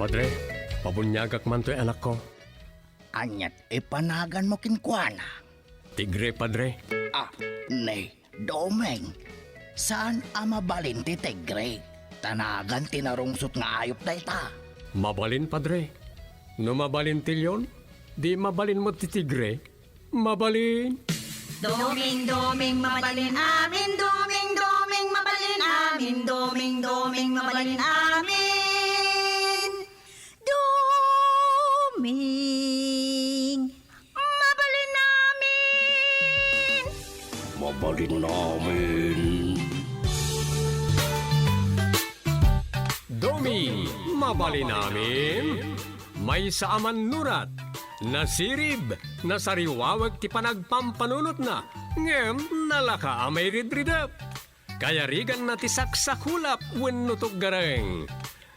Padre, pabunyagak man to'y anak ko. Anyat ipanagan mo kinkwana. Tigre, Padre. Nay, Domeng. Saan amabalin ti Tigre? Tanagan tinarungsot nga ayop da ita. Mabalin, Padre. No mabalin tilyon, di mabalin mo ti Tigre. Mabalin. Doming, doming, mabalin amin. Doming, doming, mabalin amin. Doming, doming, mabalin amin. Doming, mabalin amin. Mabalin namin. Domi, mabalin namin. May saaman nurat. Nasirib, nasariwawag ti panagpampanunot na. Ngem, nalaka amay ridridap. Kaya rigan na ti saksakulap wenno gareng.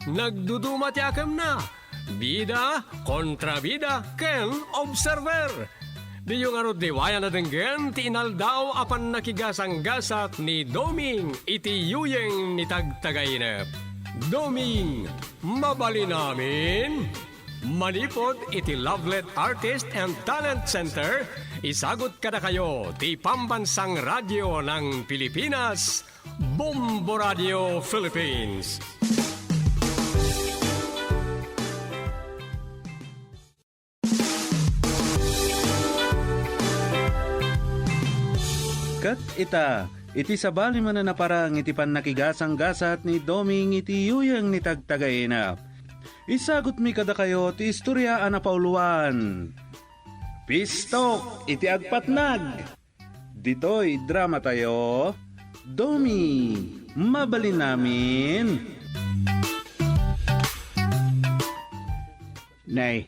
Nagduduma ti akam na. Bida, kontrabida, ken observer. Di yung arod diwaya na denggen ti inaldaw apan nakigasang-gasat ni Doming iti yuyeng ni tagtagainep. Doming, mabalin namin. Manipod iti Lovelet Artist and Talent Center, isagot kada kayo ti Pambansang Radyo ng Pilipinas, Bombo Radio Philippines. Kat ita, iti sabali man na naparang iti pannakigasang-gasat ni Doming iti yuyang ni tagtagainap. Isagot mi kada kayo ti istorya na pauluan. Pistok iti agpatnag. Dito'y drama tayo. Domi, mabalin namin. Nay,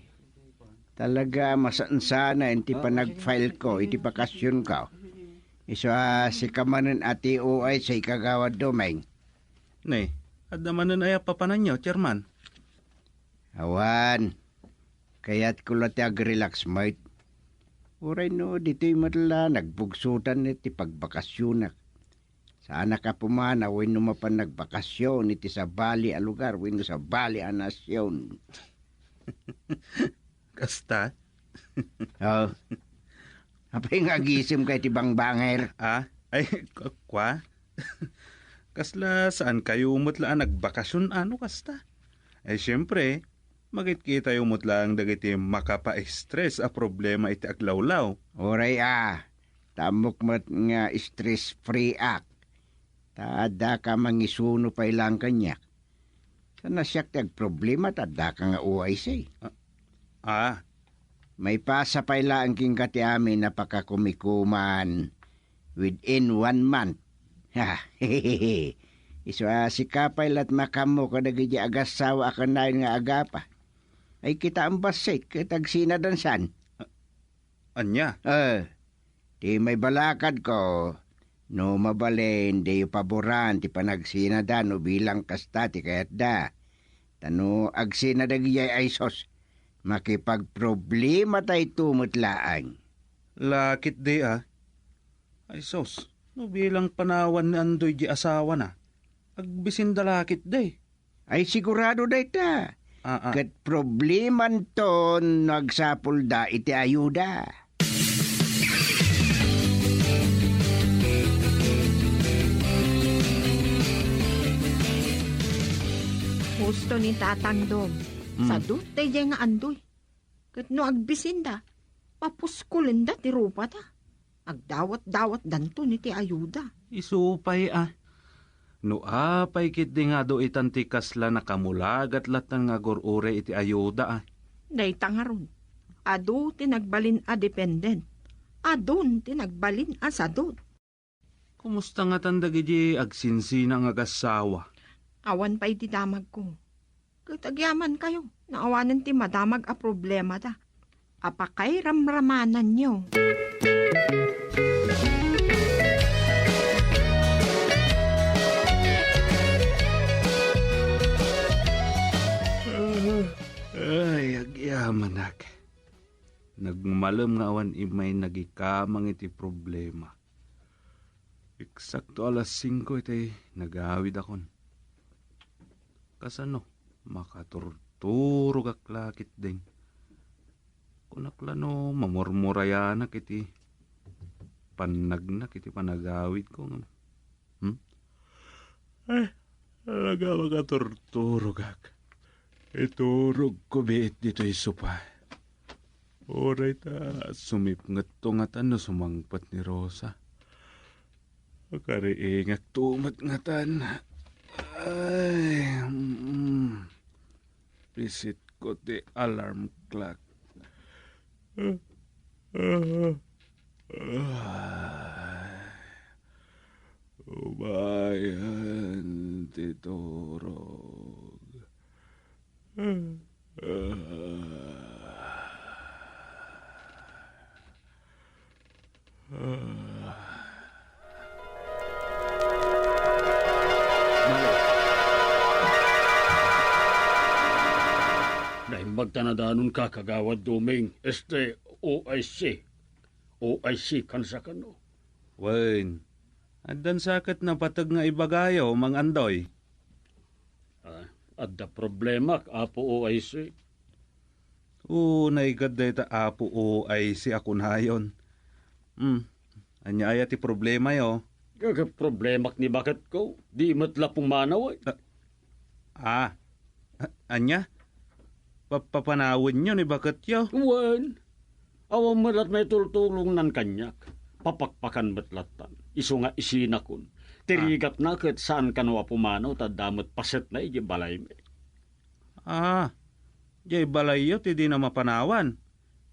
talaga masansana iti panag-file ko, iti bakasyon ko. Isa si kamanan ati uay sa ikagawad Domeng. Nay, at naman ay papanan nyo, chairman. Awan, kaya't kulati ag-relax, mate. Uray no, dito'y madala, nagbugsutan iti pagbakasyonak. Sana ka pumana, wino mapan nagbakasyon iti sa bali a lugar, wino sa bali a nasyon. Kasta? Oh, apay nga gisim kay ti bangbanger. Ay, kwa? Kasla, saan kayo umutlaan nagbakasyon ano kasta? Ay, syempre, magit-kita yung mutlang dagiti makapa-stress a problema iti aglawlaw. Oray tamok mat nga stress-free act. Tada ka mangisuno pa ilang kanyak. Sana siyak tag problema, tada ka nga uay say. May pasa pa ilang king kati amin na pakakumikuman within 1 month. Ha, hehehe. Iswa si kapay lat makamo kadagiti agasawa akanayon nga agapa. Ay kita ang basik kitag sinadansan. Anya? Di may balakad ko. No mabalin, di paboran, ti panagsinadan o bilang kasta ti kayat da. Tano agsinadagiyay ay sos. Makipagproblema tayo tumutlaan. Lakit di Ay sos, no bilang panawan ni Andoy di asawa na. Agbisin dalakit di. Ay sigurado da ita. Kat probleman ton nagsapul da iti ayuda. Gusto ni Tatang Dom. Sa dutay nga andoy. Kat no agbisinda, papuskulin da ti rupa ta. Agdawat-dawat danto ni ti ayuda. Isupay No apay kit di nga do itantikas la nakamulagat latan nga gorure iti ayuda Day tangaron. Ado tinagbalin a dependent. Adon tinagbalin a sadot. Kumusta nga tandag iti agsinsina nga gasawa? Awan pa iti damag ko. Katagyaman kayo. Naawanan ti madamag a problema da. Apakay ramramanan nyo. Ay, agyamanak. Nagmalam nga awan imay nagikamang iti problema. Eksakto alas 5 iti nagawid akon. Kasano, turturog ak lakit ding. Kunaklano mamurmurayanak iti panagnak iti panagawid ko. Talaga makaturturog ak. Iturog ko biit dito isupa. Oray ta sumipngat to nga tan no sumangpat ni Rosa. Kariingak tumat nga tan. Ay, Pisit ko ti alarm clock. Ubayan ti turog. Dahil magtanadanon ka kagawad Doming, OIC. OIC kansa kano. Wen, addan sakit na patag nga ibagayo, mang Andoy. Adda problema apo OIC. Naigad day ta apo o ay si ako na yun. Anya aya ti problema yo. Kaga problema ni bakit ko? Di matla pong manaw ay. Anya? Papanawin nyo ni bakit yo? Wan. Awang malat may tultulong nan kanyak. Papakpakan matlatan. Iso nga isinakon. Tirigat na kat saan kanwa pumanaw ta damot paset na iji balay me. Jay balay yo ti di na mapanawan.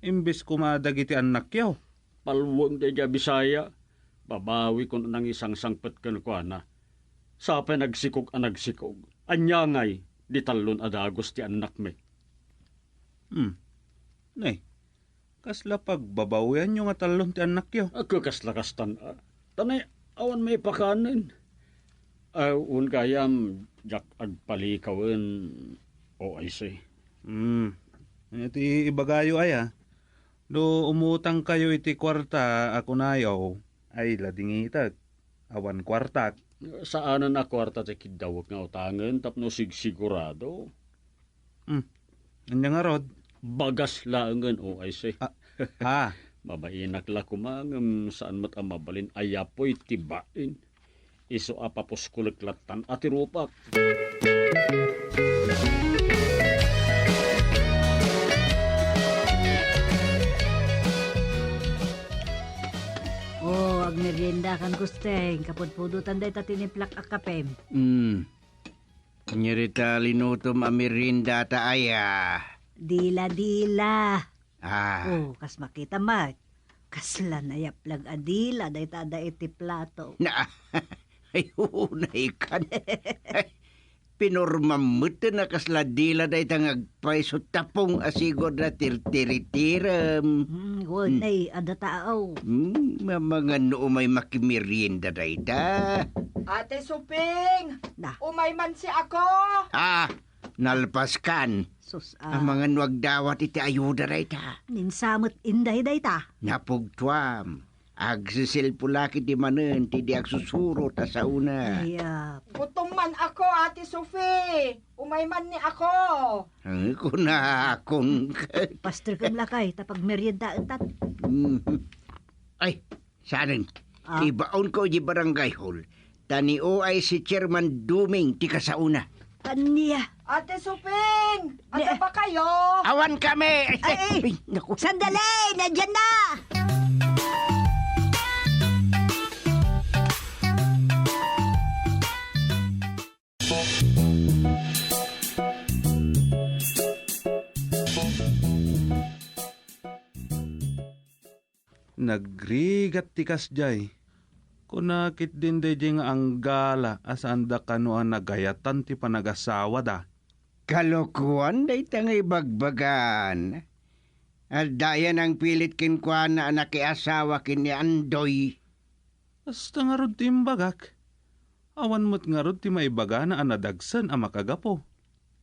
Imbis kumadag iti anak yo. Palwang de Bisaya. Babawi ko nang isang sangpet kanukwana. Sa pa nagsikog ang nagsikog. Anyangay, di talon adagos ti anak me. Nay, kasla pagbabawian nyo nga talon ti anak yo. Ako kaslakastan Tanay, awan may pakanin. Un kayam, jak agpalikawan OIC. Iti ibagayo ay Do umutang kayo iti kwarta ako nayaw ay ladingitag. Awan kwartak. Saan na kwarta ti kidawag nga utangan tapno sigurado? Anya nga rod? Bagas laangan OIC. Mabainak la kumangam saan mat ang mabalin ayapoy tibain. Iso apapos kuliklatan at irupak. Agmerienda kan gusteng. Kapod-pudutan day tatiniplak akapem. Nyerita linutom amirinda ta aya. Dila-dila. Kas makita mat. Kasla na yaplag adila day tada iti plato. Ay hunay kan. Pinormamuto na kasladila day tangagpaiso tapong asigod na tirtiritiram. Ay, ada tao. Mga noo may makimirienda day ta. Ate Suping! Na. Umay man si ako! Nalpaskan. Sus, Ang mga nuwag dawat iti ayuda day ta. ninsamot inday day ta. Napugtuam. Agsisilpulaki di manen ti di agsusuro ta sa una. Gutom man ako, Ate Sophie. Umay man ni ako. Kuna akong... Pastor kam lakay, tapag merienda entat. Ay, sanin. Ibaon ko di barangay hall. Tani o ay si Chairman Duming ti kasauna. Aniya. Ate Suping! Ada ba kayo? Awan kami! Ay, naku. Sandali! Nandyan na! Nagrigat tikas jay. Kunakit din day nga ang gala asanda kano ang nagayatan ti panagasawa da. Kalokuan day tangay bagbagan. At dayan ang pilit kinkwa na nakiasawa kini Andoy. Basta nga rod ti imbagak. Awan mo't nga rod ti maibaga na anadagsan ang makagapo.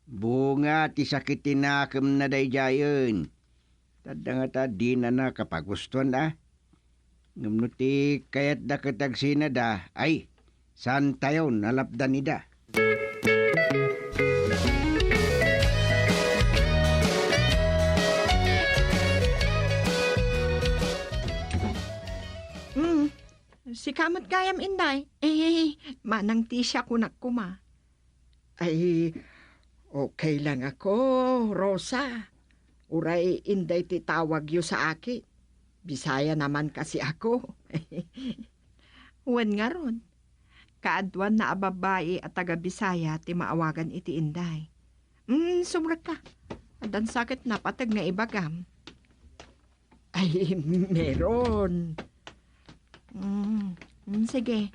Bunga ti sakit tinakam na day jayon. Tadda nga ta di na kapagustuhan Ngumno ti kayat da katagsina da, ay, saan tayo nalapdan nida? Samot gayam inday. Manang tisya ko kuma. Ay, okay lang ako, Rosa. Uray inday titawag yo sa akin. Bisaya naman kasi ako. Huwan nga ron. Kaadwan na ababae at taga Bisaya ti maawagan iti inday. Sumrag ka. Adan sakit na patag nga ibagam. Ay, meron. Sige,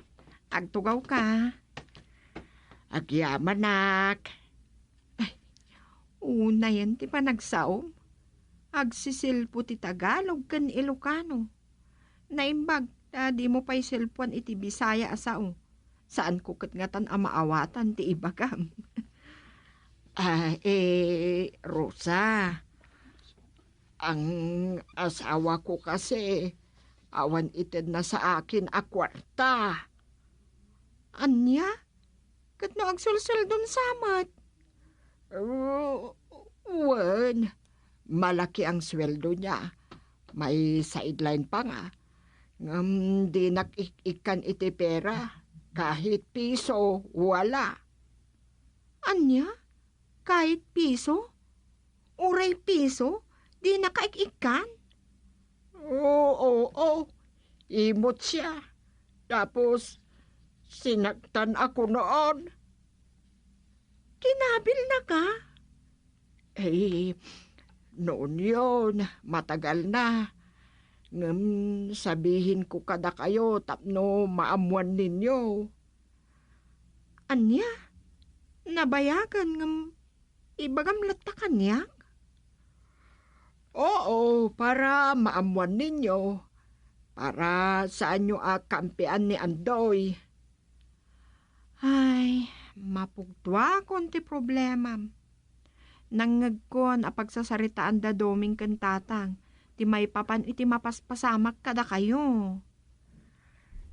agtugaw ka. Agyamanak. Ay, una yan ti panagsaom. Agsisilpo ti Tagalog kan Ilocano. Naimbag, di mo pa'y silpuan iti Bisaya asao. Saan ko katngatan amaawatan ti ibagam. Rosa, ang asawa ko kasi awan ited na sa akin a kwarta. Anya? Kat no agsulsul dun samat. Wan, malaki ang sweldo niya. May sideline pa nga. Di nakikikan iti pera. Kahit piso, wala. Anya? Kahit piso? Uray piso? Di nakaikikan? Oo. Imot siya. Tapos, sinaktan ako noon. Kinabil na ka? Noon yun. Matagal na. Sabihin ko kada kayo tapno maamuan ninyo. Anya? Nabayagan ibagam latta kanyak? Oo, para maamuan ninyo. Para saan nyo kampian ni Andoy. Ay, mapugtwa konti problema. Nangagkon a pagsasaritaan da doming kantatang. Ti may papan iti mapaspasamak kada kayo.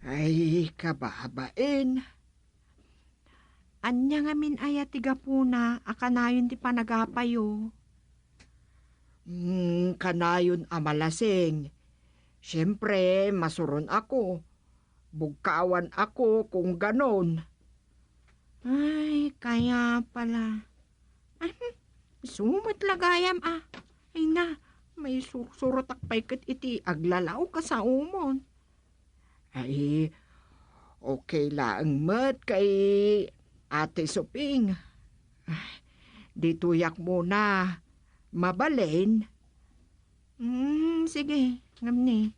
Ay, kababain. Anya nga min aya tiga puna, akanayon ti panagapayo. Kanayon amalasing. Siyempre, masuron ako. Bugkawan ako kung ganon. Ay, kaya pala. Ay, sumot lagayam Ay na. May surutak pa'y kat iti aglalaw ka sa umon. Ay, okay lang mat kay Ate Suping. Ay, dituyak muna. Mabalin. Sige, ngamni.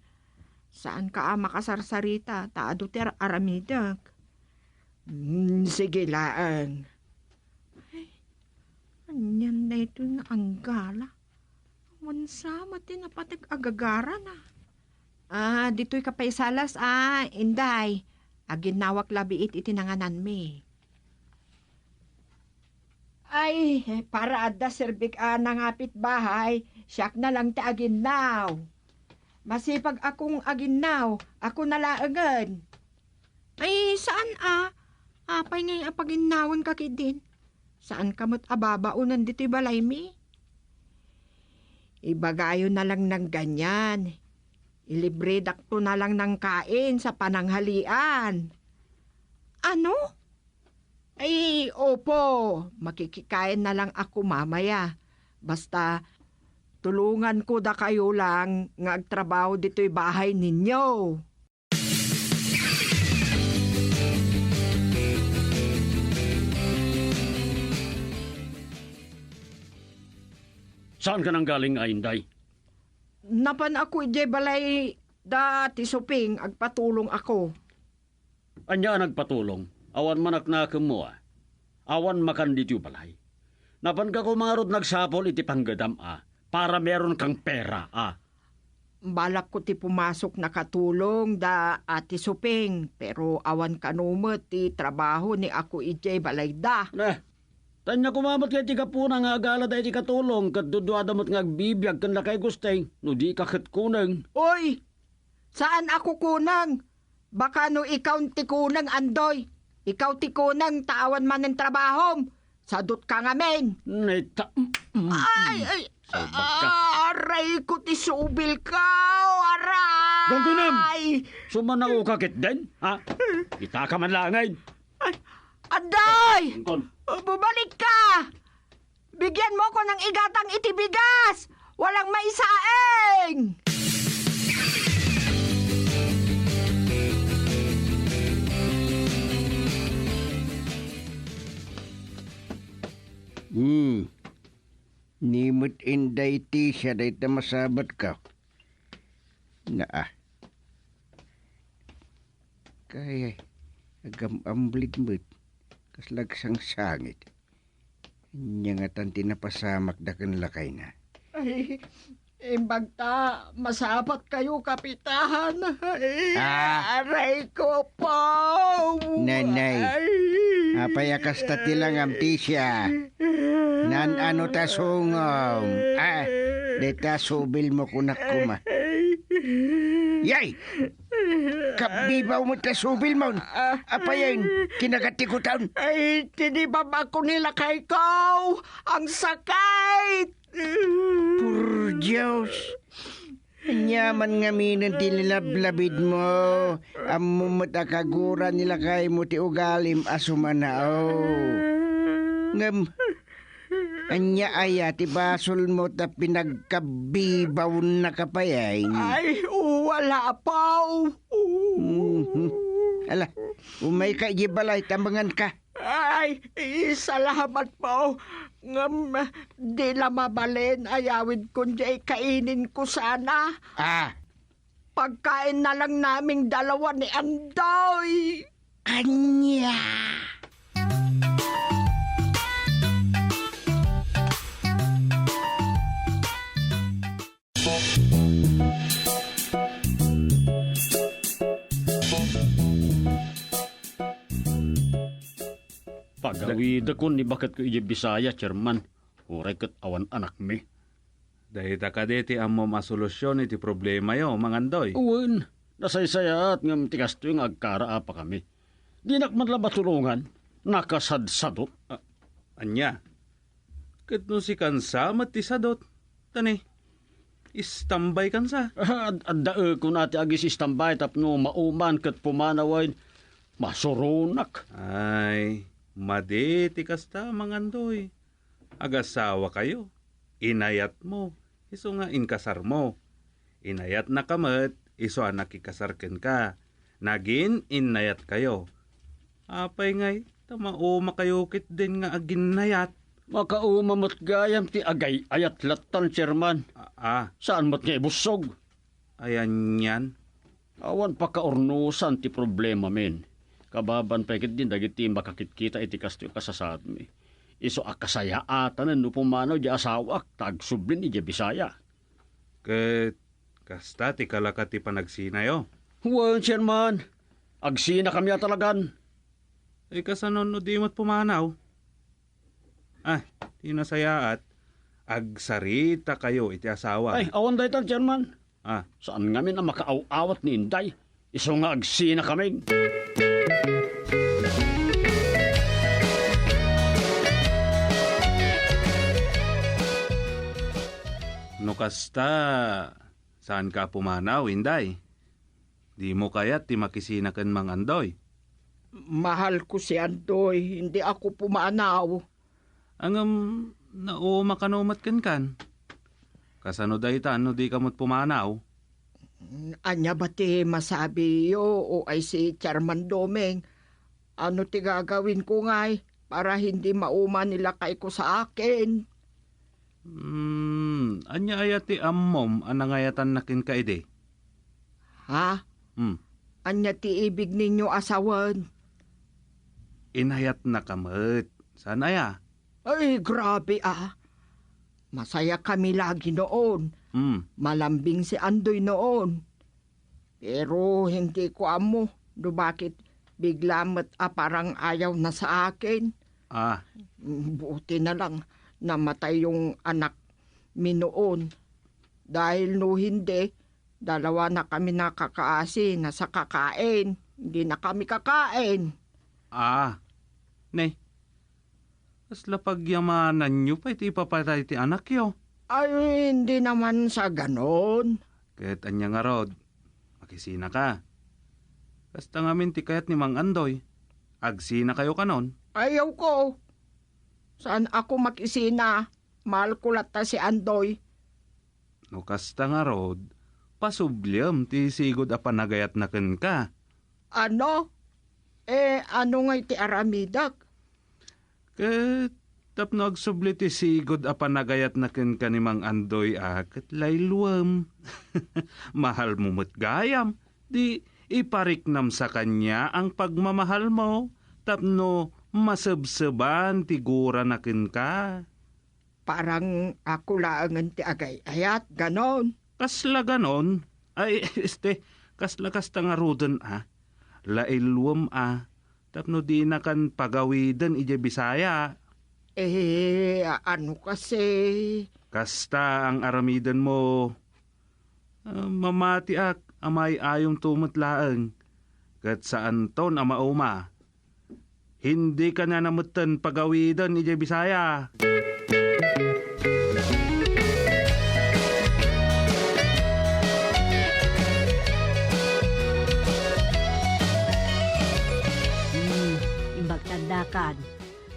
Saan ka makasarsarita? Taado ter aramidak. Sige laang. Ay, anyan na ito nga ang gala. Wansa mati na patag agagara na. Dito'y kapaisalas, inday. Aginawak labiit itinanganan mi. Ay, para adda serbik nangapit bahay, siyak na lang ti aginaw. Masipag akong aginaw, ako nalaagan. Ay, saan Apay ngay apaginawan ka kidin. Saan kamot ababaunan dito'y balay mi? Ibagayo na lang ng ganyan. Ilibre dakto na lang ng kain sa pananghalian. Ano? Ay, opo. Makikikain na lang ako mamaya. Basta, tulungan ko da kayo lang nga agtrabaho dito'y bahay ninyo. Saan ka nang galing, Inday? Napan ako balay dati suping agpatulong ako. Anya nagpatulong. Awan manaknakam mo Awan makandit yung balay. Napan ka kumarod nagsapol iti panggadam para meron kang pera Balak ko ti pumasok na katulong da ati suping. Pero awan kanumet ti trabaho ni ako balay da. Tanya kumamat kay ti kapuna nga agala da iti katulong kat duduadamot nga agbibiyag kan lakay gustay no di kakit kunang. Oy! Saan ako kunang? Baka no ikaw ti kunang Andoy. Ikaw ti kunang tawan man ng trabahom. Sadot ka nga men. Neta. Ay! Salbag ka. Aray ko ti subil ka! Aray! Ganggunam! Ay! Sumanaw kakit din, ha? Kita ka man langay. Andoy! Kon, Bumalik ka! Bigyan mo ko ng igatang itibigas! Walang maisaing! Nimut inday ti siya day masabat ka. Kaya agam amblit mo't kaslagsang sangit. Nyangatan tinapasamak dakan lakay na. Ay, imbagta, masapat kayo, kapitahan. Ay, aray ko po. Nanay, apayakas ta tilang amti siya. Nan ano ta sungom. Deta subil mo kunak kuma. Yay! Kabibaw mo ta subil mo. Apayan, kinagatikutan. Ay, tinibab ako nila kay ikaw. Ang sakit. Pur Diyos. Nyaman nga minan tililablabid mo. Amo matakagura nila kay mo ti ugalim asumanao. Ngam, anya aya ti basol mo ta pinagkabibaw na kapayay. Ay, wala pa. Ala, umay ka ibalay, tambangan ka. Ay, salamat po. Ngam, di la mabalin. Ayawid ko diya'y kainin ko sana. Pagkain na lang naming dalawa ni Andoy. Anya! pagawid ako ni bakat ko iji Bisaya, Chairman. Uray kat awan anak mi. Dahil takadeti ang mo masolusyon iti problema yo, mangandoy. Uwan, nasaysaya at ngam tigas to yung agkara pa kami. Di nakman lang batulungan, nakasadsadot. Anya, kat no si kansa matisadot. Tani, istambay kansa. Adda ko nati agis istambay tapno mauman kat pumanawain, masurunak. Ay, madeti kasta mangandoy. Agasawa kayo. Inayat mo, iso nga inkasar mo. Inayat na kamat, iso ang nakikasarken ka. Nagin inayat kayo. Apay ngay, tamauma kayo kit din nga aginayat. Makaumamot gayam ti agay ayat latan, Chairman. Saan mo't nga ibusog? Ayan yan. Awan pa kaornusan ti problema men. Kababan pekit din dagiti makakit-kita iti kasto kasasad mi. Iso akasaya atanan no pumanaw di asawak tagsublin iti Bisaya. Ket kasta ti kalakat ti panagsinayo. Wan, Chairman. Agsina kami talagan. Ay kasanon no di mo't pumanaw. Tinasayaat. Agsarita kayo iti asawa. Ay, awan daytan, Chairman. Ah. Saan ngamin ang makaaw-awat ni Inday? Iso nga agsina kami. No kasta, saan ka pumanaw, Inday? Di mo kaya't ti makisinakan mangandoy. Mahal ko si Andoy. Hindi ako pumanaw. Angam, nauma kanumat kan. Kasano daytan no di kamot pumanaw? Anya ba ti masabi yo o ay si Chairman Domeng? Ano ti gagawin ko ngay para hindi mauma nila kay ko sa akin? Anya ayati ammom anangayatan nakin ka ide. Ha? Anya ti ibig ninyo asawan? Inayat na kamot. Saan aya? Ay, grabe Masaya kami lagi noon. Malambing si Andoy noon. Pero hindi ko amo. Do bakit bigla parang ayaw na sa akin? Buti na lang namatay yung anak mi noon. Dahil no hindi, dalawa na kami nakakaasi na sa kakain. Hindi na kami kakain. Ne. Kasla pagyamanan nyo pa iti papatay ti anak yo. Ay, hindi naman sa ganon. Kahit anya nga rod, Makisina ka. Kasta ngamin ti kayat ni Mang Andoy. Agsina kayo kanon. Ayaw ko. Saan ako makisina? Mahal ko lata si Andoy. No kasta nga rod, pasublem ti sigod a panagayat na ken ka. Ano? Ano nga iti aramidak? Ket tapno agsubli ti sigod a panagayat na ken ka ni Mang Andoy ket layluam. Mahal mo met gayam. Di ipariknam sa kanya ang pagmamahal mo. Tapno masabsaban ti gura na ken ka. Parang ako laangan ti agay-ayat, ganon. Kasla ganon. Ay, kasla kasta nga roden Lailwam Tapno di na kan pagawidan ije Bisaya. Ano kasi? Kasta ang aramidan mo. Mamati amay ayong tumatlaang. Kat saan ton amauma. Hindi ka na namutan pagawidan ije Bisaya. Imbag tandakan.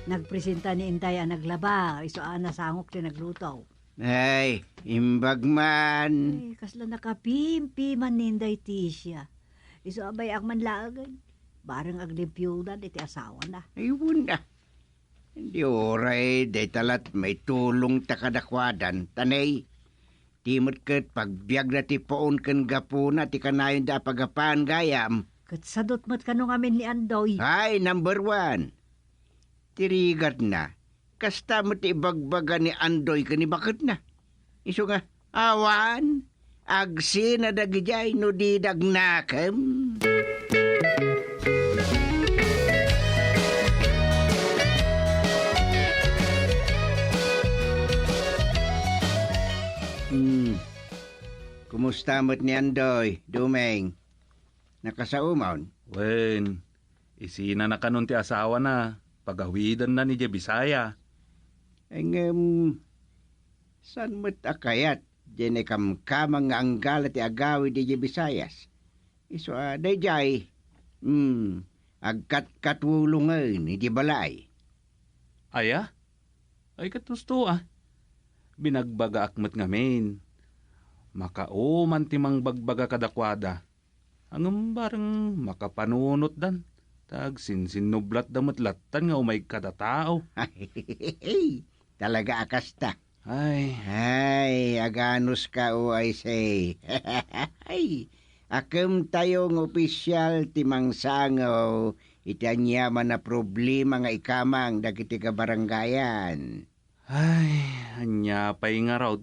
Nagpresenta ni Inday ang naglaba. Iso nasangok siya nagluto. Ay, imbag man. Ay, kasla nakapimpi man ni Inday Tisha. Iso abay ang manlagan. Barang aglimpyudan iti asawa na. Ayun na. Hindi oray, day talat may tulong takadakwadan. Tanay, timot ket pagbiag na ti poon ken gapuna ti kanayon da pagapan gayam. Katsadot mo't kanong amin ni Andoy. Ay, number 1. Tirigat na. Kasta mo ti ibagbaga ni Andoy kani bakit na. Iso nga, awan, agsi na dagijay no di dagnakam. Kumusta mo't ni Andoy, Dumeng? Nakasaumaw? Wen, isina na kanon ti asawa na. Pagawidan na ni je Bisaya. Ay saan mo't akayat? Diyan ay kamkamang nga anggala ti agawi di Bisayas. Iso dayjay. Agkat-katwulungan ni di balay. Aya? Ay katusto Binagbaga akmat ngamin. Makauman timang bagbaga kadakwada. Ang barang makapanunot dan. Tag sinsinublat damutlatan nga umay kada tao. Talaga akasta. Ay, aganos ka o ay say. Akem tayong opisyal timang sangaw. Itanyaman na problema nga ikamang dagiti ka barangayan. ay, anya pa'y nga raw.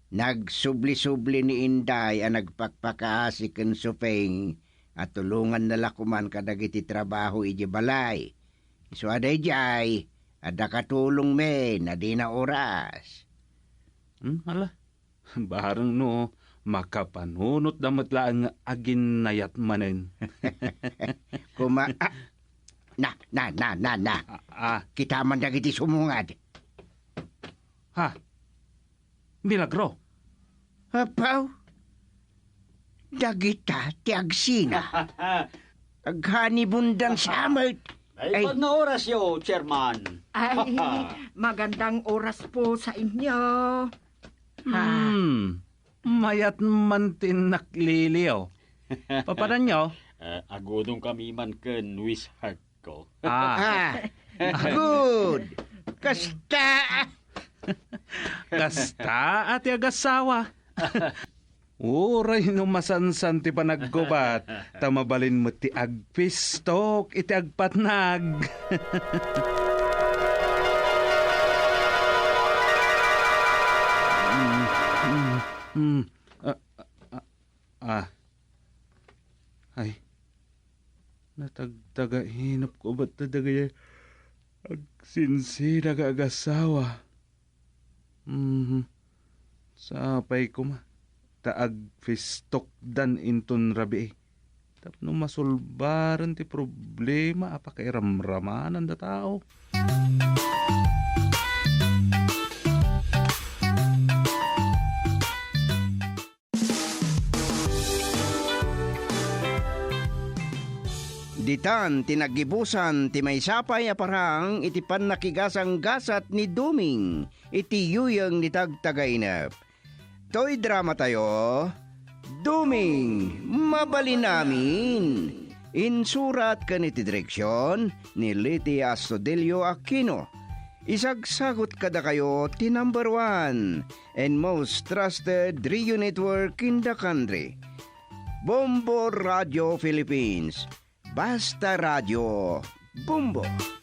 Nagsubli-subli ni Inday ang nagpakpakaasi ken supeng at tulungan nala kuman kadagiti trabaho iji balay. Isu aday jay, ada katulong men, na di na oras. Hala, barang no, makapanunot damat lang agin nayat manen. Na. Kita man dagiti sumungad. Ha? Milagro? Apaw? Dagita ti agsina. Aghani bundang samot. Ay, pag na oras yo, Chairman. Ay, magandang oras po sa inyo. Mayat man tinakliliw. Paparan nyo? Agodong kami man ken wishart ko. Good. Kasta. Kasta ati agasawa. Uray no masansan ti panaggubat. Tamabalin mo ti agpistok iti agpatnag. Ay. Natagtaga hinap ko ba't nadagay agsinsi nagagasawa. Sapay ko ma. Taag fistok dan inton rabi. Tapno masulbaran ti problema apakairamramanan da tao. Ditan tinagibusan ti may sapay aparang iti pannakigasang gasat ni Duming iti yuyeng ni tagtagainap. Toy drama tayo, Duming Mabalin Namin. Insurat ka ni ti direksyon ni Liti Astudillo Aquino. Isagsagot kada kayo ti number 1 and most trusted radio network in the country. Bombo Radio Philippines. Basta Radio. Bombo.